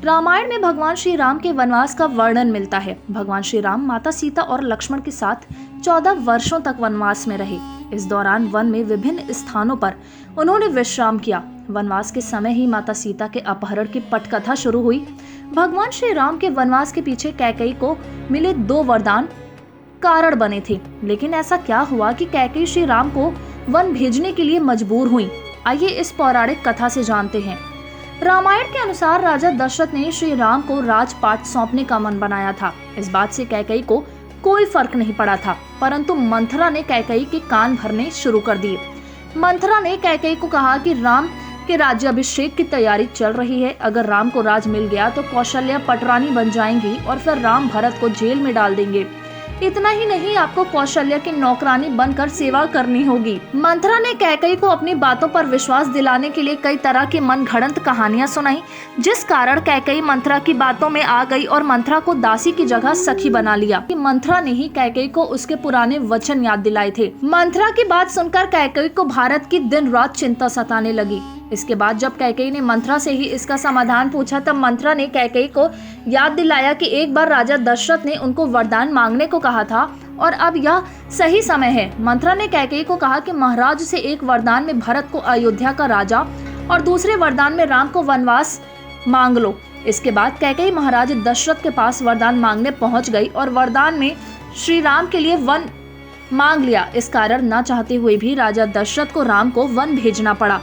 रामायण में भगवान श्री राम के वनवास का वर्णन मिलता है। भगवान श्री राम माता सीता और लक्ष्मण के साथ 14 वर्षों तक वनवास में रहे। इस दौरान वन में विभिन्न स्थानों पर उन्होंने विश्राम किया। वनवास के समय ही माता सीता के अपहरण की पटकथा शुरू हुई। भगवान श्री राम के वनवास के पीछे कैकेयी को मिले 2 वरदान कारण बने थे। लेकिन ऐसा क्या हुआ कि कैकेयी श्री राम को वन भेजने के लिए मजबूर हुई? आइए इस पौराणिक कथा से जानते हैं। रामायण के अनुसार राजा दशरथ ने श्री राम को राजपाट सौंपने का मन बनाया था। इस बात से कैकेयी को कोई फर्क नहीं पड़ा था, परंतु मंथरा ने कैकेयी के कान भरने शुरू कर दिए। मंथरा ने कैकेयी को कहा कि राम के राज्याभिषेक की तैयारी चल रही है। अगर राम को राज मिल गया तो कौशल्या पटरानी बन जाएंगी और फिर राम भरत को जेल में डाल देंगे। इतना ही नहीं, आपको कौशल्या की नौकरानी बनकर सेवा करनी होगी। मंथरा ने कैकेयी को अपनी बातों पर विश्वास दिलाने के लिए कई तरह की मनगढ़ंत कहानियां सुनाई, जिस कारण कैकेयी मंथरा की बातों में आ गई और मंथरा को दासी की जगह सखी बना लिया। मंथरा ने ही कैकेयी को उसके पुराने वचन याद दिलाए थे। मंथरा की बात सुनकर कैकेयी को भारत की दिन रात चिंता सताने लगी। इसके बाद जब कैकेयी ने मंथरा से ही इसका समाधान पूछा, तब मंथरा ने कैकेयी को याद दिलाया कि एक बार राजा दशरथ ने उनको वरदान मांगने को कहा था और अब यह सही समय है। मंथरा ने कैकेयी को कहा कि महाराज से एक वरदान में भरत को अयोध्या का राजा और दूसरे वरदान में राम को वनवास मांग लो। इसके बाद कैकेयी महाराज दशरथ के पास वरदान मांगने पहुंच गई और वरदान में श्री राम के लिए वन मांग लिया। इस कारण न चाहते हुए भी राजा दशरथ को राम को वन भेजना पड़ा।